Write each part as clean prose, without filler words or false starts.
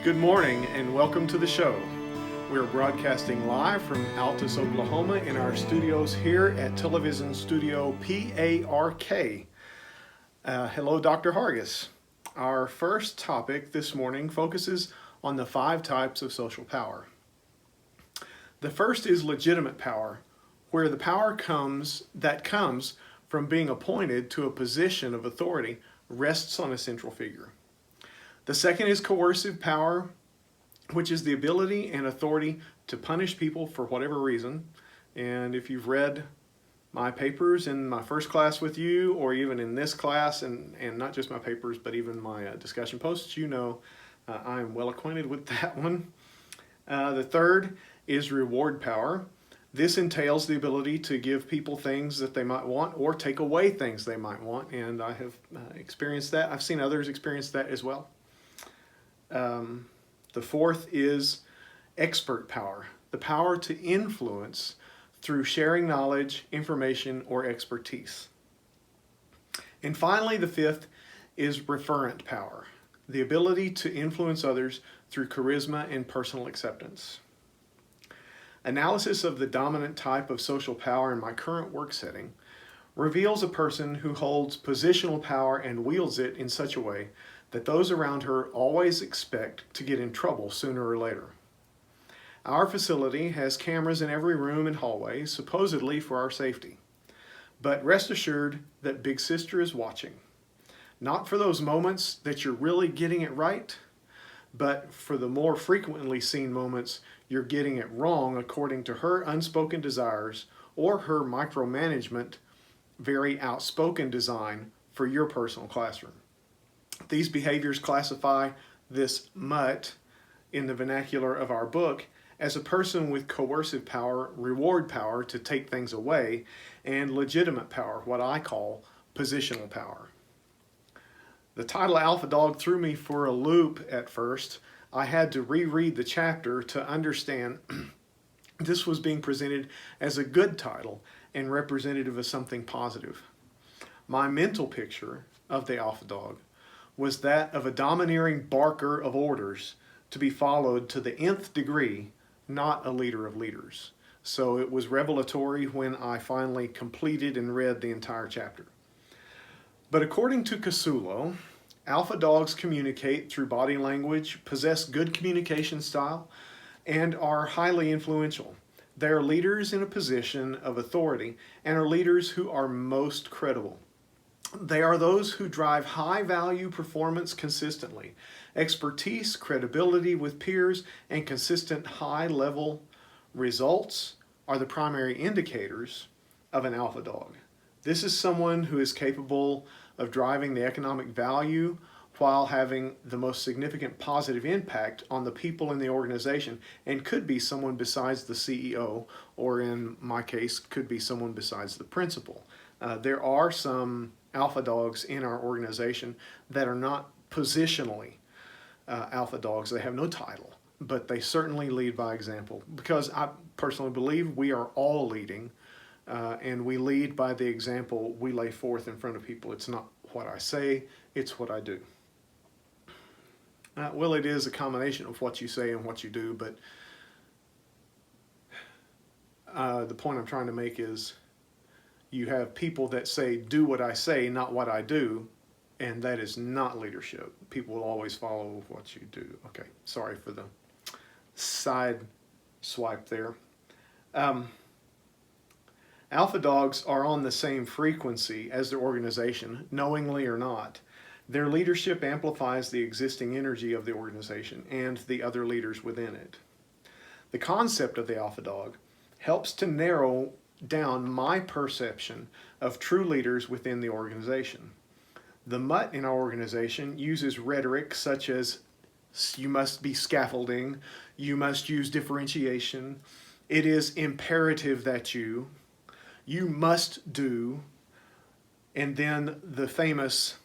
Good morning and welcome to the show. We're broadcasting live from Altus, Oklahoma in our studios here at Television Studio PARK. Hello, Dr. Hargis. Our first topic this morning focuses on the 5 types of social power. The first is legitimate power, where the power comes from being appointed to a position of authority rests on a central figure. The second is coercive power, which is the ability and authority to punish people for whatever reason. And if you've read my papers in my first class with you, or even in this class, and not just my papers, but even my discussion posts, you know I am well acquainted with that one. The third is reward power. This entails the ability to give people things that they might want or take away things they might want, and I have experienced that. I've seen others experience that as well. The fourth is expert power, the power to influence through sharing knowledge, information, or expertise. And finally, the fifth is referent power, the ability to influence others through charisma and personal acceptance. Analysis of the dominant type of social power in my current work setting reveals a person who holds positional power and wields it in such a way that those around her always expect to get in trouble sooner or later. Our facility has cameras in every room and hallway, supposedly for our safety. But rest assured that Big Sister is watching. Not for those moments that you're really getting it right, but for the more frequently seen moments you're getting it wrong according to her unspoken desires or her micromanagement, very outspoken design for your personal classroom. These behaviors classify this mutt in the vernacular of our book as a person with coercive power, reward power to take things away, and legitimate power, what I call positional power. The title Alpha Dog threw me for a loop at first. I had to reread the chapter to understand this was being presented as a good title and representative of something positive. My mental picture of the Alpha Dog was that of a domineering barker of orders to be followed to the nth degree, not a leader of leaders. So it was revelatory when I finally completed and read the entire chapter. But according to Casulo, Alpha dogs communicate through body language, possess good communication style, and are highly influential. They are leaders in a position of authority and are leaders who are most credible. They are those who drive high-value performance consistently. Expertise, credibility with peers, and consistent high-level results are the primary indicators of an alpha dog. This is someone who is capable of driving the economic value while having the most significant positive impact on the people in the organization, and could be someone besides the CEO, or in my case, could be someone besides the principal. There are some alpha dogs in our organization that are not positionally alpha dogs. They have no title, but they certainly lead by example, because I personally believe we are all leading, and we lead by the example we lay forth in front of people. It's not what I say, it's what I do. Well, it is a combination of what you say and what you do, but the point I'm trying to make is you have people that say, do what I say, not what I do, and that is not leadership. People will always follow what you do. Okay, sorry for the side swipe there. Alpha dogs are on the same frequency as their organization, knowingly or not. Their leadership amplifies the existing energy of the organization and the other leaders within it. The concept of the alpha dog helps to narrow down my perception of true leaders within the organization. The mutt in our organization uses rhetoric such as, you must be scaffolding, you must use differentiation, it is imperative that you must do, and then the famous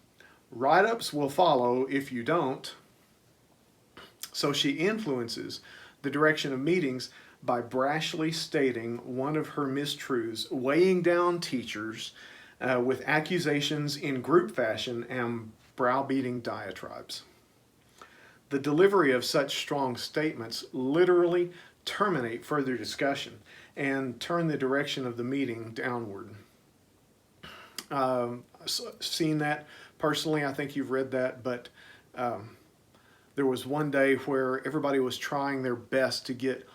write-ups will follow if you don't. So she influences the direction of meetings by brashly stating one of her mistruths, weighing down teachers with accusations in group fashion and browbeating diatribes. The delivery of such strong statements literally terminate further discussion and turn the direction of the meeting downward. Seen that personally. I think you've read that, but there was one day where everybody was trying their best to get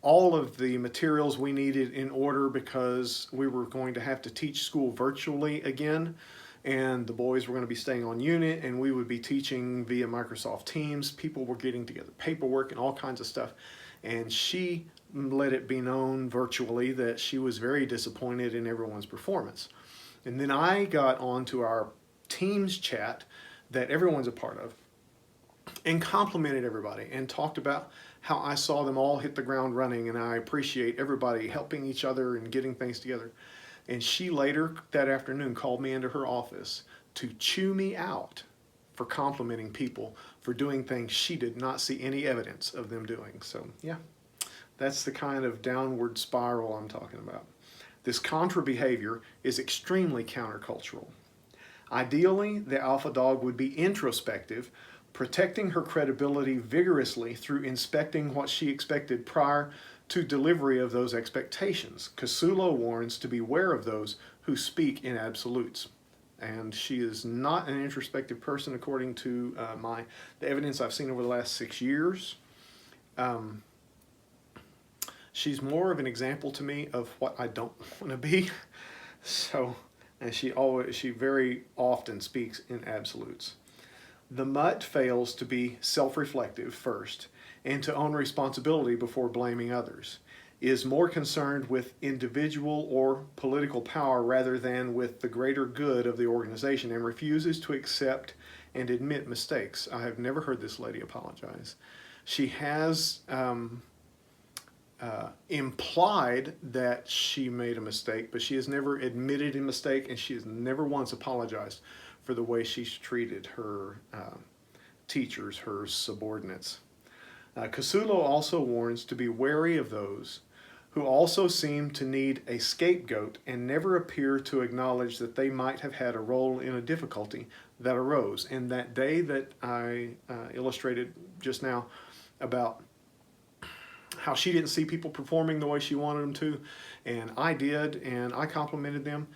all of the materials we needed in order because we were going to have to teach school virtually again, and the boys were going to be staying on unit and we would be teaching via Microsoft Teams. People were getting together paperwork and all kinds of stuff, and she let it be known virtually that she was very disappointed in everyone's performance. And then I got onto our Teams chat that everyone's a part of and complimented everybody and talked about how I saw them all hit the ground running, and I appreciate everybody helping each other and getting things together. And she later that afternoon called me into her office to chew me out for complimenting people for doing things she did not see any evidence of them doing. So yeah, that's the kind of downward spiral I'm talking about. This contra behavior is extremely countercultural. Ideally, the alpha dog would be introspective, protecting her credibility vigorously through inspecting what she expected prior to delivery of those expectations. Casulo warns to beware of those who speak in absolutes. And she is not an introspective person according to the evidence I've seen over the last 6 years. She's more of an example to me of what I don't want to be. So, and she very often speaks in absolutes. The mutt fails to be self-reflective first and to own responsibility before blaming others, is more concerned with individual or political power rather than with the greater good of the organization, and refuses to accept and admit mistakes. I have never heard this lady apologize. She has implied that she made a mistake, but she has never admitted a mistake, and she has never once apologized for the way she's treated her teachers, her subordinates. Casulo also warns to be wary of those who also seem to need a scapegoat and never appear to acknowledge that they might have had a role in a difficulty that arose. And that day that I illustrated just now about how she didn't see people performing the way she wanted them to, and I did, and I complimented them,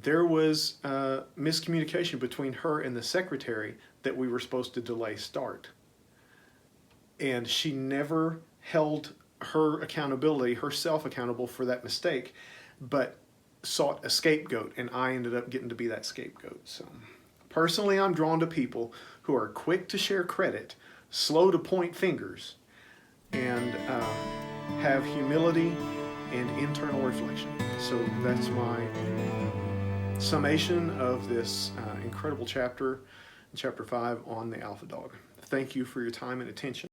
there was miscommunication between her and the secretary that we were supposed to delay start. And she never held her accountability, herself accountable for that mistake, but sought a scapegoat, and I ended up getting to be that scapegoat. So personally, I'm drawn to people who are quick to share credit, slow to point fingers, and have humility and internal reflection. So that's my summation of this incredible chapter, chapter 5 on the alpha dog. Thank you for your time and attention.